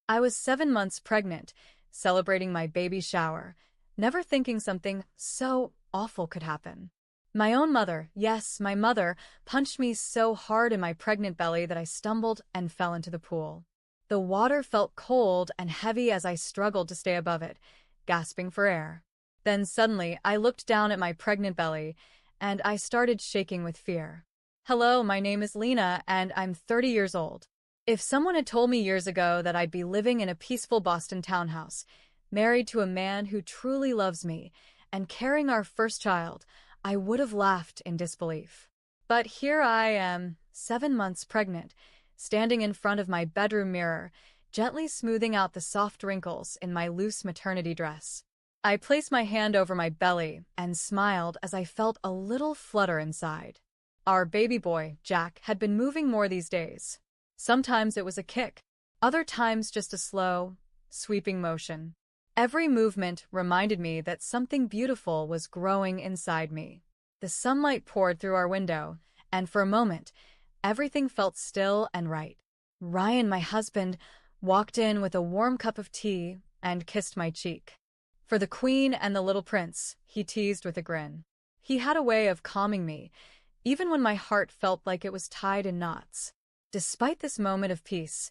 I was 7 months pregnant, celebrating my baby shower, never thinking something so awful could happen. My own mother, yes, my mother, punched me so hard in my pregnant belly that I stumbled and fell into the pool. The water felt cold and heavy as I struggled to stay above it, gasping for air. Then suddenly, I looked down at my pregnant belly, and I started shaking with fear. Hello, my name is Lena, and I'm 30 years old. If someone had told me years ago that I'd be living in a peaceful Boston townhouse, married to a man who truly loves me, and carrying our first child, I would have laughed in disbelief. But here I am, 7 months pregnant, standing in front of my bedroom mirror, gently smoothing out the soft wrinkles in my loose maternity dress. I placed my hand over my belly and smiled as I felt a little flutter inside. Our baby boy, Jack, had been moving more these days. Sometimes it was a kick, other times just a slow, sweeping motion. Every movement reminded me that something beautiful was growing inside me. The sunlight poured through our window, and for a moment, everything felt still and right. Ryan, my husband, walked in with a warm cup of tea and kissed my cheek. For the Queen and the little prince, he teased with a grin. He had a way of calming me, even when my heart felt like it was tied in knots. Despite this moment of peace,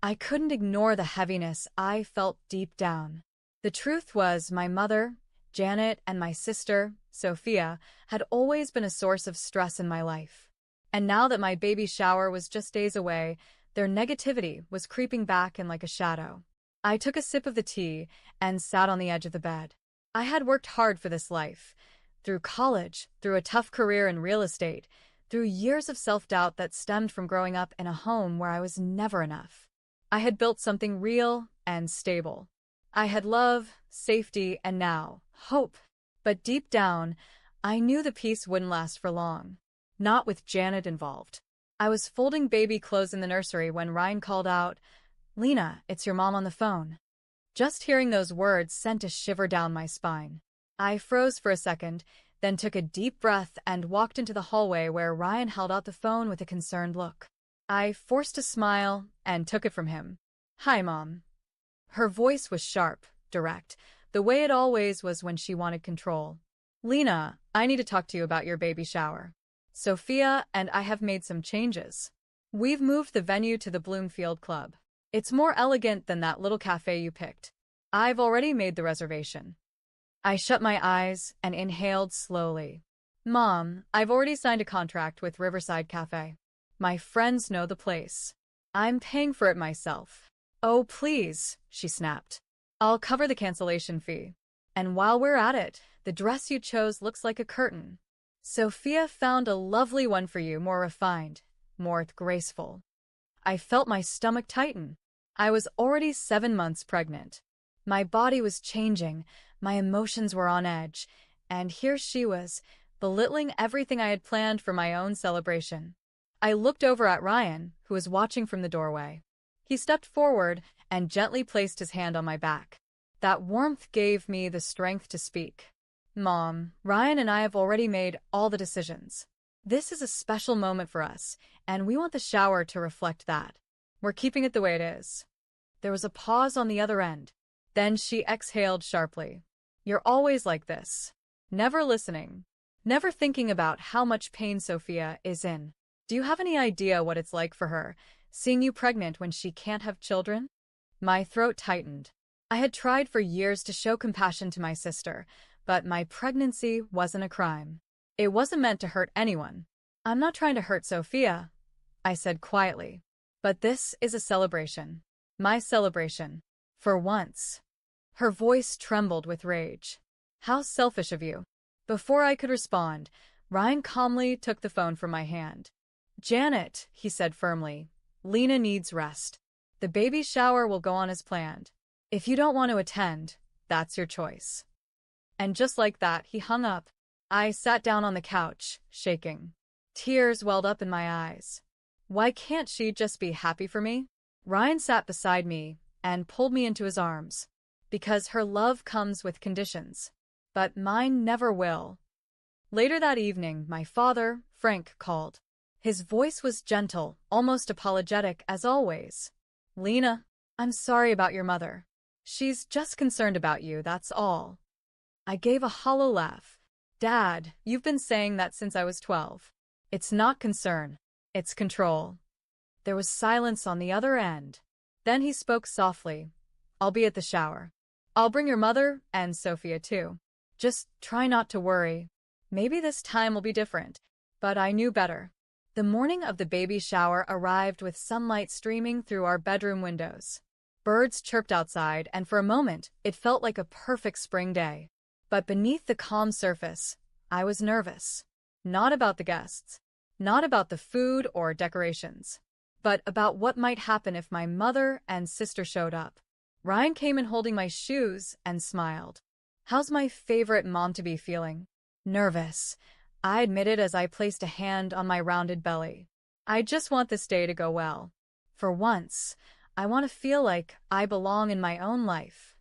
I couldn't ignore the heaviness I felt deep down. The truth was, my mother, Janet, and my sister, Sophia, had always been a source of stress in my life. And now that my baby shower was just days away, their negativity was creeping back in like a shadow. I took a sip of the tea and sat on the edge of the bed. I had worked hard for this life, through college, through a tough career in real estate, through years of self-doubt that stemmed from growing up in a home where I was never enough. I had built something real and stable. I had love, safety, and now, hope. But deep down, I knew the peace wouldn't last for long. Not with Janet involved. I was folding baby clothes in the nursery when Ryan called out, "Lena, it's your mom on the phone." Just hearing those words sent a shiver down my spine. I froze for a second, then took a deep breath and walked into the hallway where Ryan held out the phone with a concerned look. I forced a smile and took it from him. "Hi, Mom." Her voice was sharp, direct, the way it always was when she wanted control. "Lena, I need to talk to you about your baby shower. Sophia and I have made some changes. We've moved the venue to the Bloomfield Club. It's more elegant than that little cafe you picked. I've already made the reservation." I shut my eyes and inhaled slowly. "Mom, I've already signed a contract with Riverside Cafe. My friends know the place. I'm paying for it myself." "Oh, please," she snapped. "I'll cover the cancellation fee. And while we're at it, the dress you chose looks like a curtain. Sophia found a lovely one for you, more refined, more graceful." I felt my stomach tighten. I was already 7 months pregnant. My body was changing, my emotions were on edge, and here she was, belittling everything I had planned for my own celebration. I looked over at Ryan, who was watching from the doorway. He stepped forward and gently placed his hand on my back. That warmth gave me the strength to speak. "Mom, Ryan and I have already made all the decisions. This is a special moment for us, and we want the shower to reflect that. We're keeping it the way it is." There was a pause on the other end. Then she exhaled sharply. "You're always like this. Never listening. Never thinking about how much pain Sophia is in. Do you have any idea what it's like for her, seeing you pregnant when she can't have children?" My throat tightened. I had tried for years to show compassion to my sister, but my pregnancy wasn't a crime. It wasn't meant to hurt anyone. "I'm not trying to hurt Sophia," I said quietly. "But this is a celebration. My celebration. For once." Her voice trembled with rage. "How selfish of you." Before I could respond, Ryan calmly took the phone from my hand. "Janet," he said firmly, "Lena needs rest. The baby shower will go on as planned. If you don't want to attend, that's your choice." And just like that, he hung up. I sat down on the couch, shaking. Tears welled up in my eyes. Why can't she just be happy for me? Ryan sat beside me and pulled me into his arms. "Because her love comes with conditions. But mine never will." Later that evening, my father, Frank, called. His voice was gentle, almost apologetic as always. "Lena, I'm sorry about your mother. She's just concerned about you, that's all. I gave a hollow laugh. Dad, you've been saying that since I was 12. It's not concern. It's control. There was silence on the other end. Then he spoke softly. I'll be at the shower. I'll bring your mother and Sophia too. Just try not to worry. Maybe this time will be different. But I knew better. The morning of the baby shower arrived with sunlight streaming through our bedroom windows. Birds chirped outside, and for a moment, it felt like a perfect spring day. But beneath the calm surface, I was nervous. Not about the guests. Not about the food or decorations. But about what might happen if my mother and sister showed up. Ryan came in holding my shoes and smiled. How's my favorite mom-to-be feeling? Nervous, I admitted as I placed a hand on my rounded belly. I just want this day to go well. For once, I want to feel like I belong in my own life.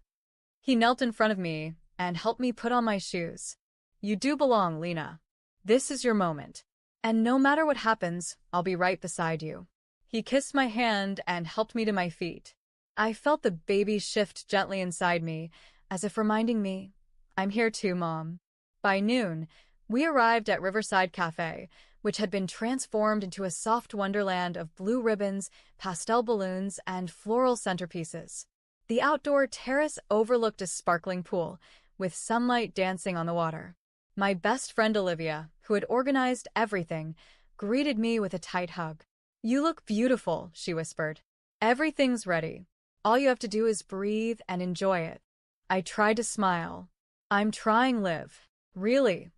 He knelt in front of me and helped me put on my shoes. You do belong, Lena. This is your moment. And no matter what happens, I'll be right beside you. He kissed my hand and helped me to my feet. I felt the baby shift gently inside me, as if reminding me, I'm here too, Mom. By noon, we arrived at Riverside Cafe, which had been transformed into a soft wonderland of blue ribbons, pastel balloons, and floral centerpieces. The outdoor terrace overlooked a sparkling pool, with sunlight dancing on the water. My best friend Olivia, who had organized everything, greeted me with a tight hug. You look beautiful, she whispered. Everything's ready. All you have to do is breathe and enjoy it. I tried to smile. I'm trying, Liv. Really.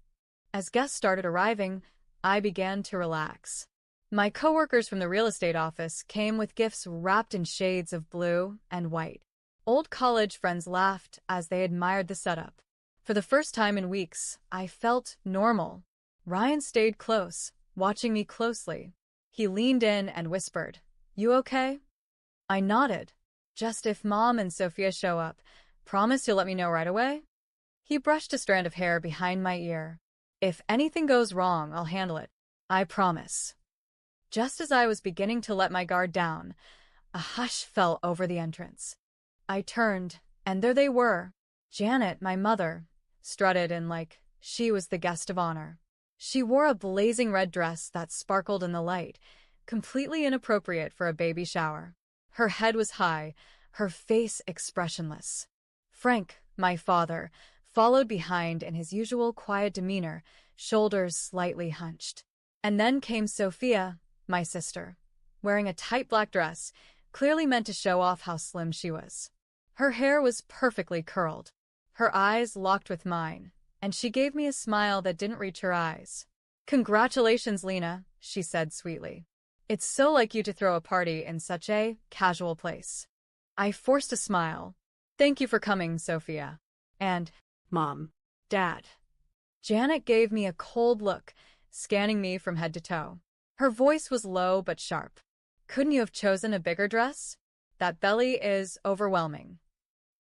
As guests started arriving, I began to relax. My coworkers from the real estate office came with gifts wrapped in shades of blue and white. Old college friends laughed as they admired the setup. For the first time in weeks, I felt normal. Ryan stayed close, watching me closely. He leaned in and whispered, You okay? I nodded. Just if Mom and Sophia show up, promise you'll let me know right away? He brushed a strand of hair behind my ear. If anything goes wrong, I'll handle it. I promise. Just as I was beginning to let my guard down, a hush fell over the entrance. I turned, and there they were. Janet, my mother, strutted in like she was the guest of honor. She wore a blazing red dress that sparkled in the light, completely inappropriate for a baby shower. Her head was high, her face expressionless. Frank, my father, followed behind in his usual quiet demeanor, shoulders slightly hunched. And then came Sophia, my sister, wearing a tight black dress, clearly meant to show off how slim she was. Her hair was perfectly curled. Her eyes locked with mine, and she gave me a smile that didn't reach her eyes. Congratulations, Lena, she said sweetly. It's so like you to throw a party in such a casual place. I forced a smile. Thank you for coming, Sophia. And, Mom, Dad. Janet gave me a cold look, scanning me from head to toe. Her voice was low but sharp. Couldn't you have chosen a bigger dress? That belly is overwhelming.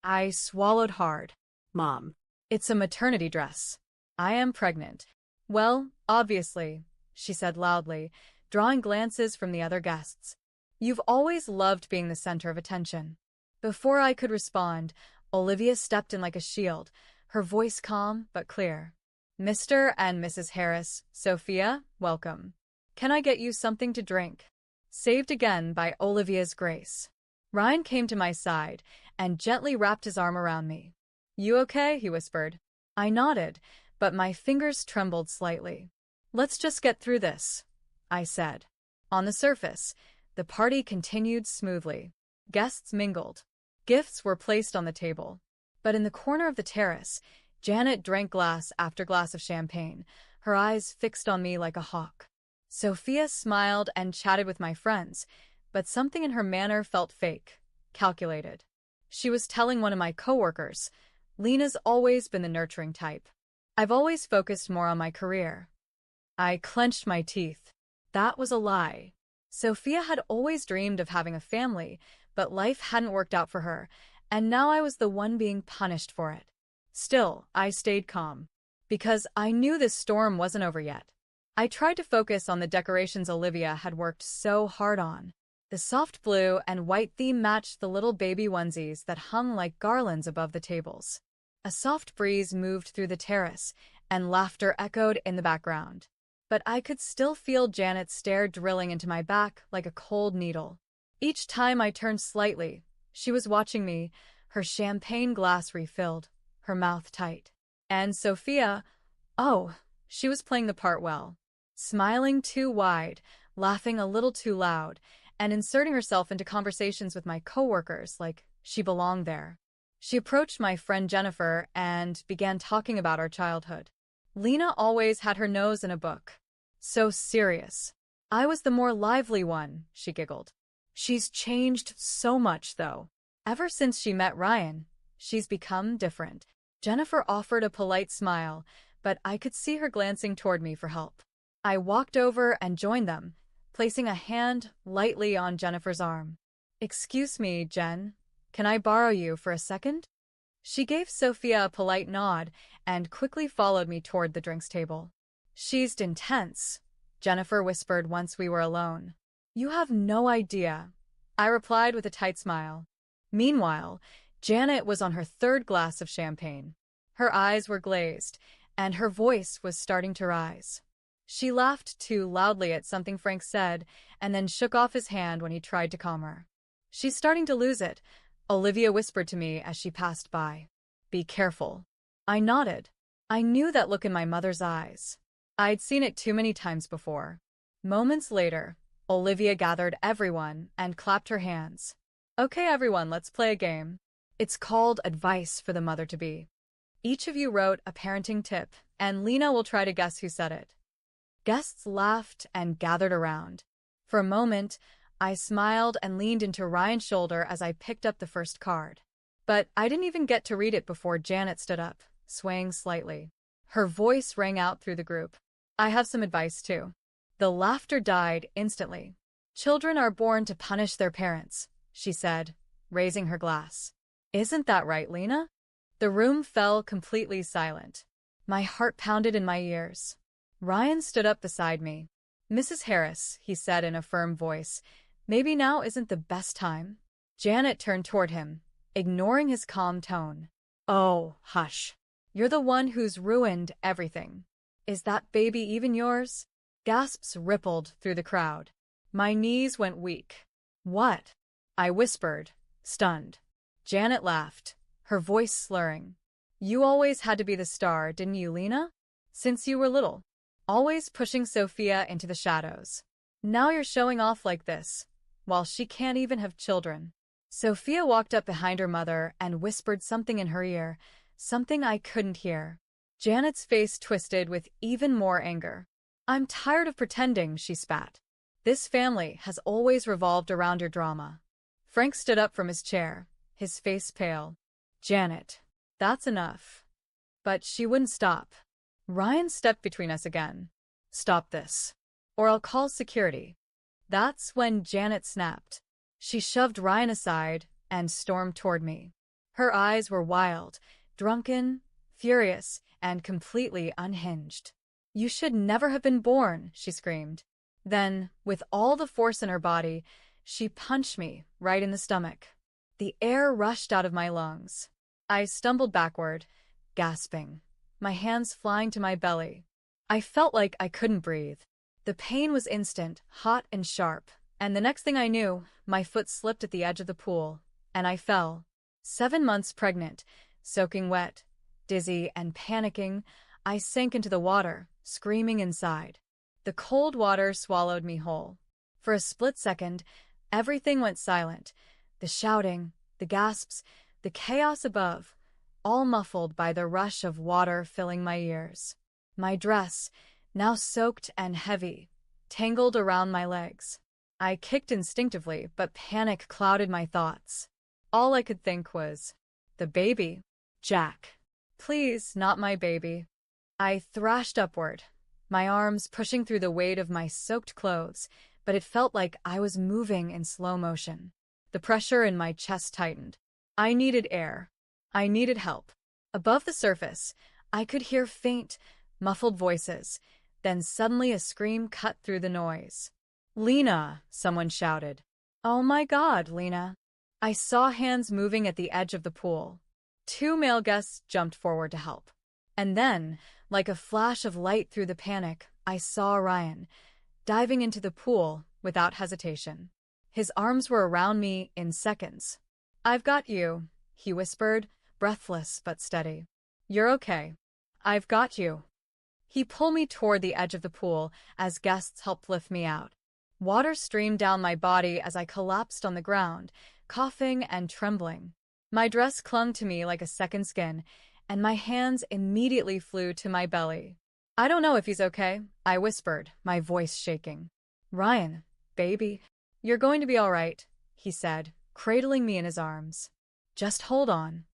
I swallowed hard. Mom, it's a maternity dress. I am pregnant. Well, obviously, she said loudly, drawing glances from the other guests. You've always loved being the center of attention. Before I could respond, Olivia stepped in like a shield, her voice calm but clear. Mr. and Mrs. Harris, Sophia, welcome. Can I get you something to drink? Saved again by Olivia's grace. Ryan came to my side and gently wrapped his arm around me. You okay? He whispered. I nodded, but my fingers trembled slightly. Let's just get through this, I said. On the surface, the party continued smoothly. Guests mingled. Gifts were placed on the table. But in the corner of the terrace, Janet drank glass after glass of champagne, her eyes fixed on me like a hawk. Sophia smiled and chatted with my friends, but something in her manner felt fake, calculated. She was telling one of my coworkers, Lena's always been the nurturing type. I've always focused more on my career. I clenched my teeth. That was a lie. Sophia had always dreamed of having a family, but life hadn't worked out for her, and now I was the one being punished for it. Still, I stayed calm, because I knew this storm wasn't over yet. I tried to focus on the decorations Olivia had worked so hard on. The soft blue and white theme matched the little baby onesies that hung like garlands above the tables. A soft breeze moved through the terrace, and laughter echoed in the background. But I could still feel Janet's stare drilling into my back like a cold needle. Each time I turned slightly, she was watching me, her champagne glass refilled, her mouth tight. And Sophia, oh, she was playing the part well. Smiling too wide, laughing a little too loud, and inserting herself into conversations with my coworkers like she belonged there. She approached my friend Jennifer and began talking about our childhood. Lena always had her nose in a book. So serious. I was the more lively one, she giggled. She's changed so much, though. Ever since she met Ryan, she's become different. Jennifer offered a polite smile, but I could see her glancing toward me for help. I walked over and joined them, placing a hand lightly on Jennifer's arm. "Excuse me, Jen. Can I borrow you for a second?" She gave Sophia a polite nod and quickly followed me toward the drinks table. "She's intense," Jennifer whispered once we were alone. "You have no idea," I replied with a tight smile. Meanwhile, Janet was on her third glass of champagne. Her eyes were glazed, and her voice was starting to rise. She laughed too loudly at something Frank said, and then shook off his hand when he tried to calm her. "She's starting to lose it," Olivia whispered to me as she passed by. "Be careful." I nodded. I knew that look in my mother's eyes. I'd seen it too many times before. Moments later, Olivia gathered everyone and clapped her hands. "Okay, everyone, let's play a game. It's called Advice for the Mother-to-Be. Each of you wrote a parenting tip, and Lena will try to guess who said it." Guests laughed and gathered around. For a moment, I smiled and leaned into Ryan's shoulder as I picked up the first card. But I didn't even get to read it before Janet stood up, swaying slightly. Her voice rang out through the group. "I have some advice, too." The laughter died instantly. "Children are born to punish their parents," she said, raising her glass. "Isn't that right, Lena?" The room fell completely silent. My heart pounded in my ears. Ryan stood up beside me. "Mrs. Harris," he said in a firm voice, "maybe now isn't the best time." Janet turned toward him, ignoring his calm tone. "Oh, hush. You're the one who's ruined everything. Is that baby even yours?" Gasps rippled through the crowd. My knees went weak. "What?" I whispered, stunned. Janet laughed, her voice slurring. "You always had to be the star, didn't you, Lena? Since you were little. Always pushing Sophia into the shadows. Now you're showing off like this, while she can't even have children." Sophia walked up behind her mother and whispered something in her ear, something I couldn't hear. Janet's face twisted with even more anger. "I'm tired of pretending," she spat. "This family has always revolved around your drama." Frank stood up from his chair, his face pale. "Janet, that's enough." But she wouldn't stop. Ryan stepped between us again. "Stop this, or I'll call security." That's when Janet snapped. She shoved Ryan aside and stormed toward me. Her eyes were wild, drunken, furious, and completely unhinged. "You should never have been born," she screamed. Then, with all the force in her body, she punched me right in the stomach. The air rushed out of my lungs. I stumbled backward, gasping, my hands flying to my belly. I felt like I couldn't breathe. The pain was instant, hot and sharp, and the next thing I knew, my foot slipped at the edge of the pool, and I fell. 7 months pregnant, soaking wet, dizzy and panicking, I sank into the water, screaming inside. The cold water swallowed me whole. For a split second, everything went silent. The shouting, the gasps, the chaos above, all muffled by the rush of water filling my ears. My dress, now soaked and heavy, tangled around my legs. I kicked instinctively, but panic clouded my thoughts. All I could think was, the baby. Jack. Please, not my baby. I thrashed upward, my arms pushing through the weight of my soaked clothes, but it felt like I was moving in slow motion. The pressure in my chest tightened. I needed air. I needed help. Above the surface, I could hear faint, muffled voices, then suddenly a scream cut through the noise. "Lena!" someone shouted. Oh my God, Lena. I saw hands moving at the edge of the pool. Two male guests jumped forward to help. And then, like a flash of light through the panic, I saw Ryan, diving into the pool without hesitation. His arms were around me in seconds. "I've got you," he whispered, breathless but steady. "You're okay. I've got you." He pulled me toward the edge of the pool as guests helped lift me out. Water streamed down my body as I collapsed on the ground, coughing and trembling. My dress clung to me like a second skin, and my hands immediately flew to my belly. "I don't know if he's okay," I whispered, my voice shaking. "Ryan, baby, you're going to be all right," he said, cradling me in his arms. "Just hold on."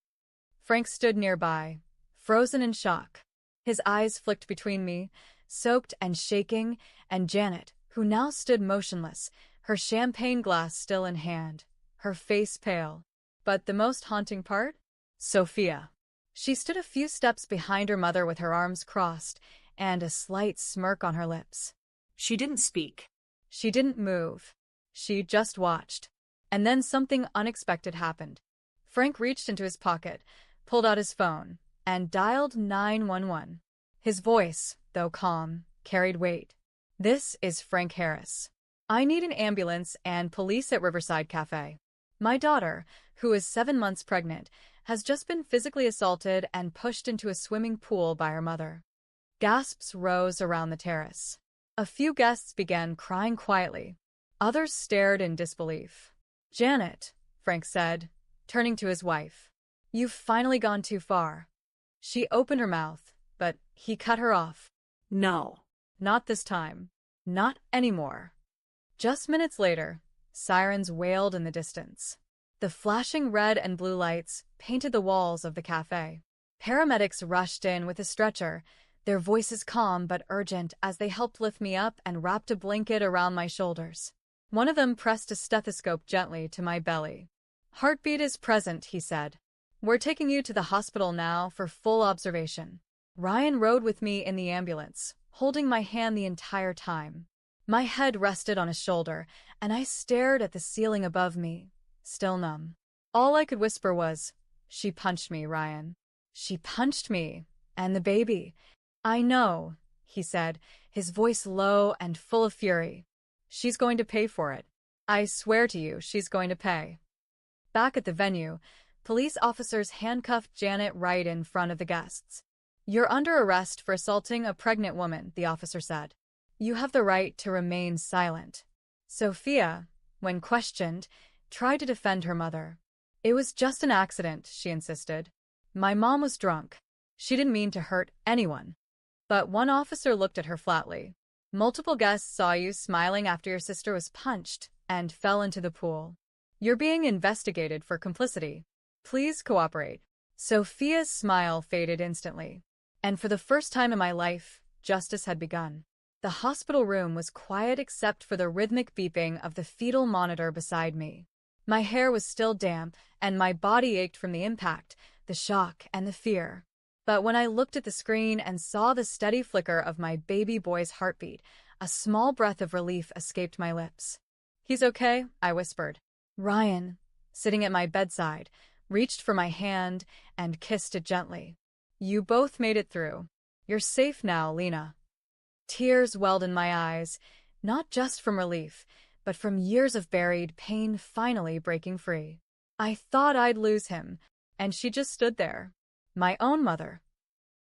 Frank stood nearby, frozen in shock. His eyes flicked between me, soaked and shaking, and Janet, who now stood motionless, her champagne glass still in hand, her face pale. But the most haunting part? Sophia. She stood a few steps behind her mother with her arms crossed and a slight smirk on her lips. She didn't speak. She didn't move. She just watched. And then something unexpected happened. Frank reached into his pocket, pulled out his phone, and dialed 911. His voice, though calm, carried weight. "This is Frank Harris. I need an ambulance and police at Riverside Cafe. My daughter, who is 7 months pregnant, has just been physically assaulted and pushed into a swimming pool by her mother." Gasps rose around the terrace. A few guests began crying quietly. Others stared in disbelief. "Janet," Frank said, turning to his wife, "you've finally gone too far." She opened her mouth, but he cut her off. No. "Not this time. Not anymore." Just minutes later, sirens wailed in the distance. The flashing red and blue lights painted the walls of the cafe. Paramedics rushed in with a stretcher, their voices calm but urgent as they helped lift me up and wrapped a blanket around my shoulders. One of them pressed a stethoscope gently to my belly. "Heartbeat is present," he said. "We're taking you to the hospital now for full observation." Ryan rode with me in the ambulance, holding my hand the entire time. My head rested on his shoulder, and I stared at the ceiling above me, still numb. All I could whisper was, "She punched me, Ryan. She punched me. And the baby." "I know," he said, his voice low and full of fury. "She's going to pay for it. I swear to you, she's going to pay." Back at the venue, police officers handcuffed Janet right in front of the guests. "You're under arrest for assaulting a pregnant woman," the officer said. "You have the right to remain silent." Sophia, when questioned, tried to defend her mother. "It was just an accident," she insisted. "My mom was drunk. She didn't mean to hurt anyone." But one officer looked at her flatly. "Multiple guests saw you smiling after your sister was punched and fell into the pool. You're being investigated for complicity. Please cooperate." Sophia's smile faded instantly. And for the first time in my life, justice had begun. The hospital room was quiet except for the rhythmic beeping of the fetal monitor beside me. My hair was still damp, and my body ached from the impact, the shock, and the fear. But when I looked at the screen and saw the steady flicker of my baby boy's heartbeat, a small breath of relief escaped my lips. "He's okay," I whispered. Ryan, sitting at my bedside, reached for my hand and kissed it gently. "You both made it through. You're safe now, Lena." Tears welled in my eyes, not just from relief, but from years of buried pain finally breaking free. I thought I'd lose him, and she just stood there. My own mother.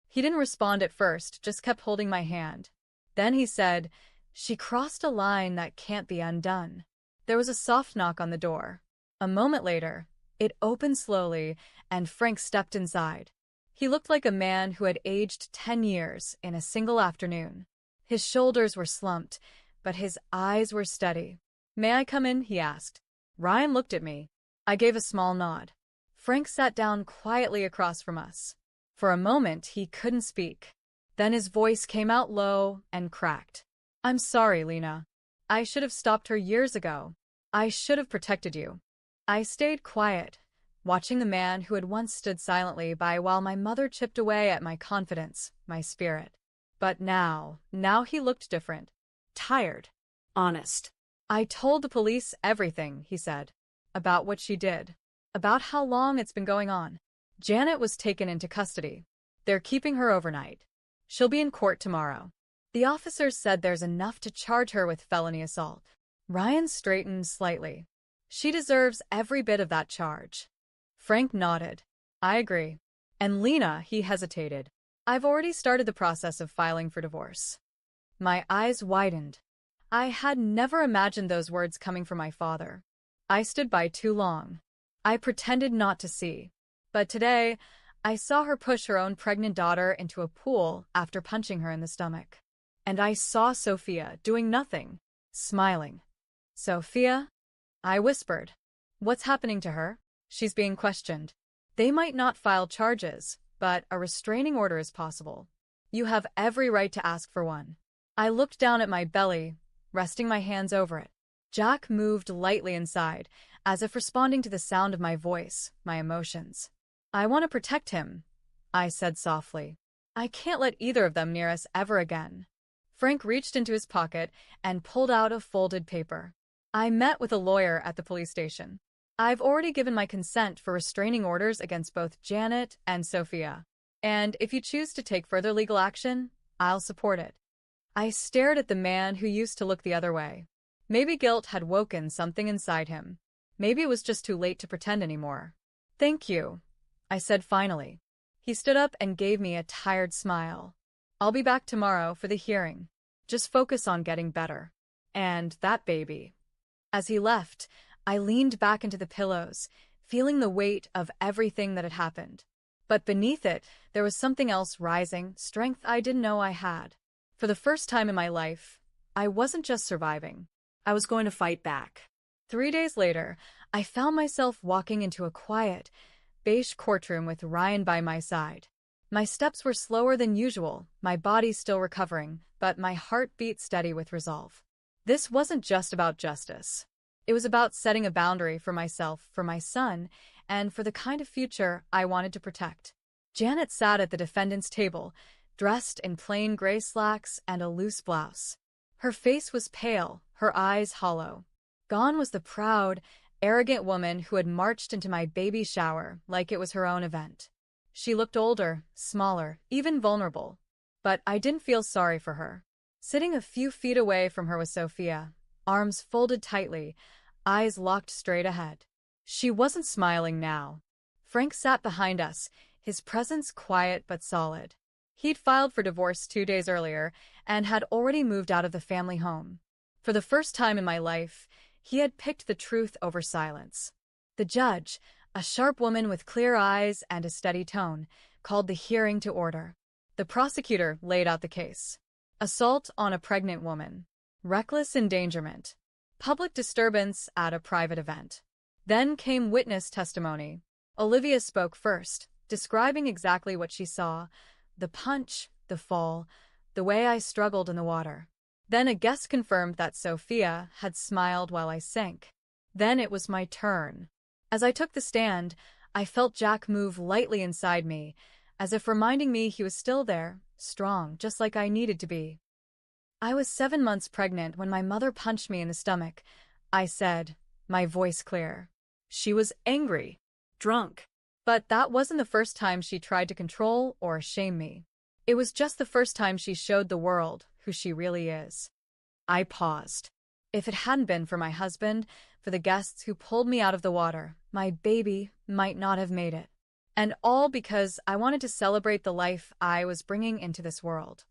He didn't respond at first, just kept holding my hand. Then he said, "She crossed a line that can't be undone." There was a soft knock on the door. A moment later, it opened slowly, and Frank stepped inside. He looked like a man who had aged 10 years in a single afternoon. His shoulders were slumped, but his eyes were steady. "May I come in?" he asked. Ryan looked at me. I gave a small nod. Frank sat down quietly across from us. For a moment, he couldn't speak. Then his voice came out low and cracked. "I'm sorry, Lena. I should have stopped her years ago. I should have protected you." I stayed quiet, watching the man who had once stood silently by while my mother chipped away at my confidence, my spirit. But now he looked different. Tired. Honest. I told the police everything, he said. About what she did. About how long it's been going on. Janet was taken into custody. They're keeping her overnight. She'll be in court tomorrow. The officers said there's enough to charge her with felony assault. Ryan straightened slightly. She deserves every bit of that charge. Frank nodded. I agree. And Lena, he hesitated. I've already started the process of filing for divorce. My eyes widened. I had never imagined those words coming from my father. I stood by too long. I pretended not to see. But today, I saw her push her own pregnant daughter into a pool after punching her in the stomach. And I saw Sophia doing nothing, smiling. Sophia? I whispered. What's happening to her? She's being questioned. They might not file charges, but a restraining order is possible. You have every right to ask for one. I looked down at my belly, resting my hands over it. Jack moved lightly inside, as if responding to the sound of my voice, my emotions. I want to protect him, I said softly. I can't let either of them near us ever again. Frank reached into his pocket and pulled out a folded paper. I met with a lawyer at the police station. I've already given my consent for restraining orders against both Janet and Sophia. And if you choose to take further legal action, I'll support it. I stared at the man who used to look the other way. Maybe guilt had woken something inside him. Maybe it was just too late to pretend anymore. Thank you, I said finally. He stood up and gave me a tired smile. I'll be back tomorrow for the hearing. Just focus on getting better. And that baby. As he left, I leaned back into the pillows, feeling the weight of everything that had happened. But beneath it, there was something else rising, strength I didn't know I had. For the first time in my life, I wasn't just surviving. I was going to fight back. 3 days later, I found myself walking into a quiet, beige courtroom with Ryan by my side. My steps were slower than usual, my body still recovering, but my heart beat steady with resolve. This wasn't just about justice. It was about setting a boundary for myself, for my son, and for the kind of future I wanted to protect. Janet sat at the defendant's table, dressed in plain gray slacks and a loose blouse. Her face was pale, her eyes hollow. Gone was the proud, arrogant woman who had marched into my baby shower like it was her own event. She looked older, smaller, even vulnerable. But I didn't feel sorry for her. Sitting a few feet away from her was Sophia, arms folded tightly, eyes locked straight ahead. She wasn't smiling now. Frank sat behind us, his presence quiet but solid. He'd filed for divorce 2 days earlier and had already moved out of the family home. For the first time in my life, he had picked the truth over silence. The judge, a sharp woman with clear eyes and a steady tone, called the hearing to order. The prosecutor laid out the case. Assault on a pregnant woman. Reckless endangerment. Public disturbance at a private event. Then came witness testimony. Olivia spoke first, describing exactly what she saw, the punch, the fall, the way I struggled in the water. Then a guest confirmed that Sophia had smiled while I sank. Then it was my turn. As I took the stand, I felt Jack move lightly inside me, as if reminding me he was still there, strong, just like I needed to be. I was 7 months pregnant when my mother punched me in the stomach, I said, my voice clear. She was angry, drunk. But that wasn't the first time she tried to control or shame me. It was just the first time she showed the world who she really is. I paused. If it hadn't been for my husband, for the guests who pulled me out of the water, my baby might not have made it. And all because I wanted to celebrate the life I was bringing into this world.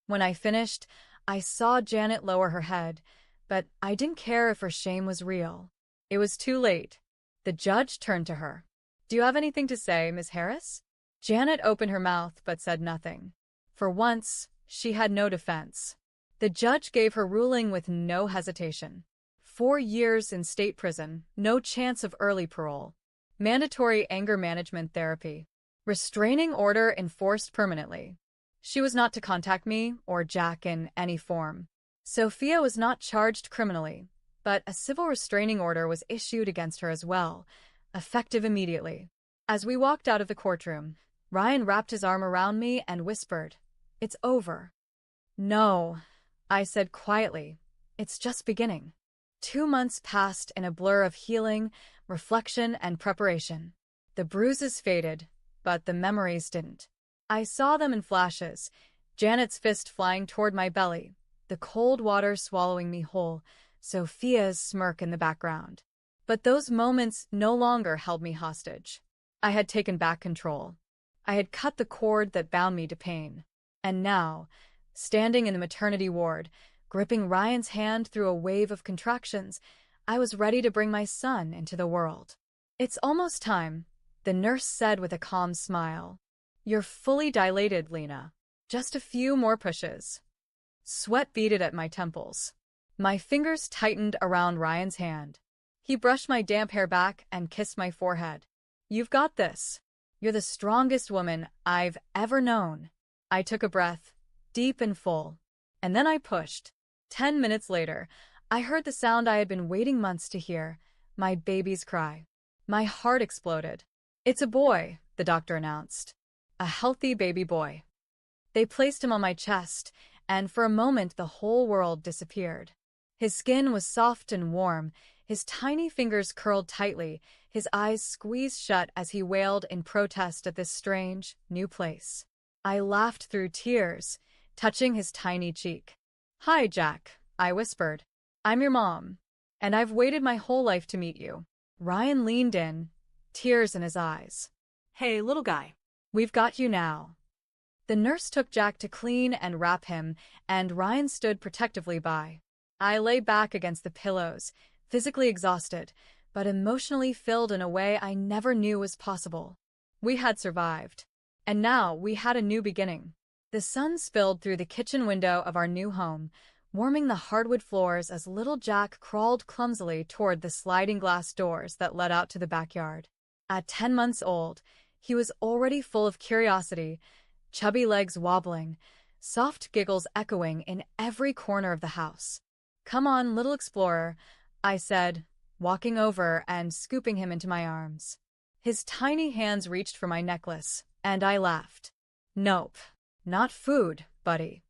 When I finished, I saw Janet lower her head, but I didn't care if her shame was real. It was too late. The judge turned to her. Do you have anything to say, Ms. Harris? Janet opened her mouth but said nothing. For once, she had no defense. The judge gave her ruling with no hesitation. 4 years in state prison, no chance of early parole. Mandatory anger management therapy. Restraining order enforced permanently. She was not to contact me or Jack in any form. Sophia was not charged criminally, but a civil restraining order was issued against her as well, effective immediately. As we walked out of the courtroom, Ryan wrapped his arm around me and whispered, "It's over." "No," I said quietly. "It's just beginning." 2 months passed in a blur of healing, reflection, and preparation. The bruises faded, but the memories didn't. I saw them in flashes, Janet's fist flying toward my belly, the cold water swallowing me whole, Sophia's smirk in the background. But those moments no longer held me hostage. I had taken back control. I had cut the cord that bound me to pain. And now, standing in the maternity ward, gripping Ryan's hand through a wave of contractions, I was ready to bring my son into the world. "It's almost time," the nurse said with a calm smile. "You're fully dilated, Lena. Just a few more pushes." Sweat beaded at my temples. My fingers tightened around Ryan's hand. He brushed my damp hair back and kissed my forehead. "You've got this. You're the strongest woman I've ever known." I took a breath, deep and full, and then I pushed. 10 minutes later, I heard the sound I had been waiting months to hear, my baby's cry. My heart exploded. "It's a boy," the doctor announced. "A healthy baby boy." They placed him on my chest, and for a moment the whole world disappeared. His skin was soft and warm, his tiny fingers curled tightly, his eyes squeezed shut as he wailed in protest at this strange, new place. I laughed through tears, touching his tiny cheek. "Hi, Jack," I whispered. "I'm your mom, and I've waited my whole life to meet you." Ryan leaned in, tears in his eyes. Hey, little guy. "We've got you now." The nurse took Jack to clean and wrap him, and Ryan stood protectively by. I lay back against the pillows, physically exhausted, but emotionally filled in a way I never knew was possible. We had survived. And now we had a new beginning. The sun spilled through the kitchen window of our new home, warming the hardwood floors as little Jack crawled clumsily toward the sliding glass doors that led out to the backyard. At 10 months old, he was already full of curiosity, chubby legs wobbling, soft giggles echoing in every corner of the house. "Come on, little explorer," I said, walking over and scooping him into my arms. His tiny hands reached for my necklace, and I laughed. "Nope, not food, buddy."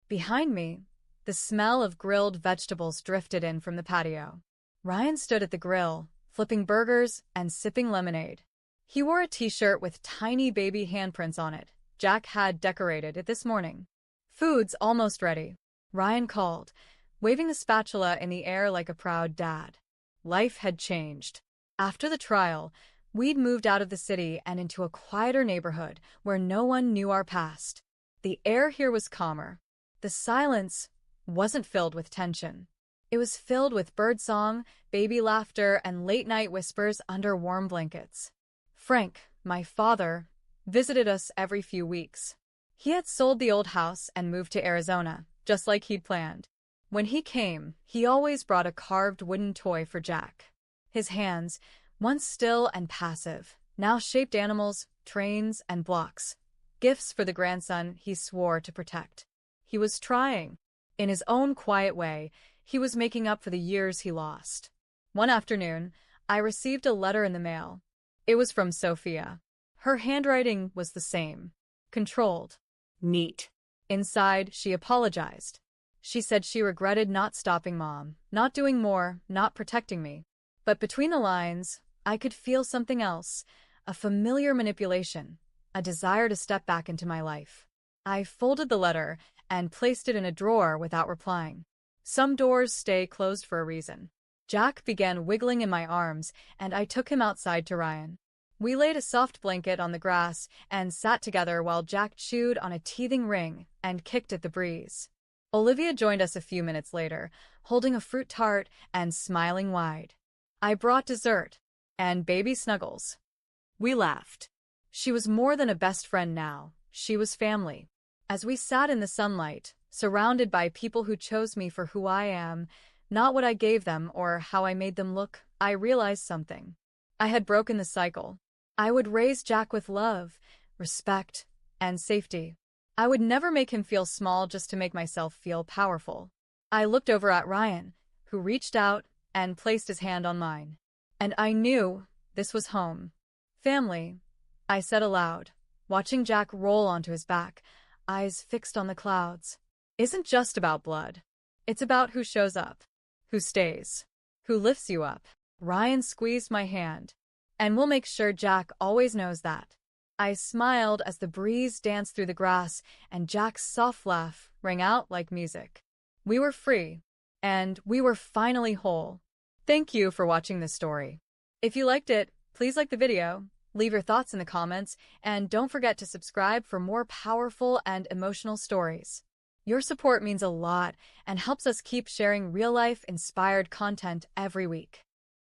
Behind me, the smell of grilled vegetables drifted in from the patio. Ryan stood at the grill, flipping burgers and sipping lemonade. He wore a t-shirt with tiny baby handprints on it. Jack had decorated it this morning. "Food's almost ready," Ryan called, waving a spatula in the air like a proud dad. Life had changed. After the trial, we'd moved out of the city and into a quieter neighborhood where no one knew our past. The air here was calmer. The silence wasn't filled with tension. It was filled with birdsong, baby laughter, and late-night whispers under warm blankets. Frank, my father, visited us every few weeks. He had sold the old house and moved to Arizona, just like he'd planned. When he came, he always brought a carved wooden toy for Jack. His hands, once still and passive, now shaped animals, trains, and blocks. Gifts for the grandson he swore to protect. He was trying. In his own quiet way, he was making up for the years he lost. One afternoon, I received a letter in the mail. It was from Sophia. Her handwriting was the same. Controlled. Neat. Inside, she apologized. She said she regretted not stopping Mom, not doing more, not protecting me. But between the lines, I could feel something else, a familiar manipulation, a desire to step back into my life. I folded the letter and placed it in a drawer without replying. Some doors stay closed for a reason. Jack began wiggling in my arms, and I took him outside to Ryan. We laid a soft blanket on the grass and sat together while Jack chewed on a teething ring and kicked at the breeze. Olivia joined us a few minutes later, holding a fruit tart and smiling wide. I brought dessert and baby snuggles. We laughed. She was more than a best friend now. She was family. As we sat in the sunlight, surrounded by people who chose me for who I am, not what I gave them or how I made them look, I realized something. I had broken the cycle. I would raise Jack with love, respect, and safety. I would never make him feel small just to make myself feel powerful. I looked over at Ryan, who reached out and placed his hand on mine. And I knew this was home. "Family," I said aloud, watching Jack roll onto his back, eyes fixed on the clouds. "Isn't just about blood. It's about who shows up, who stays." who lifts you up. Ryan squeezed my hand. And we'll make sure Jack always knows that. I smiled as the breeze danced through the grass and Jack's soft laugh rang out like music. We were free, and we were finally whole. Thank you for watching this story. If you liked it, please like the video, leave your thoughts in the comments, and don't forget to subscribe for more powerful and emotional stories. Your support means a lot and helps us keep sharing real-life inspired content every week.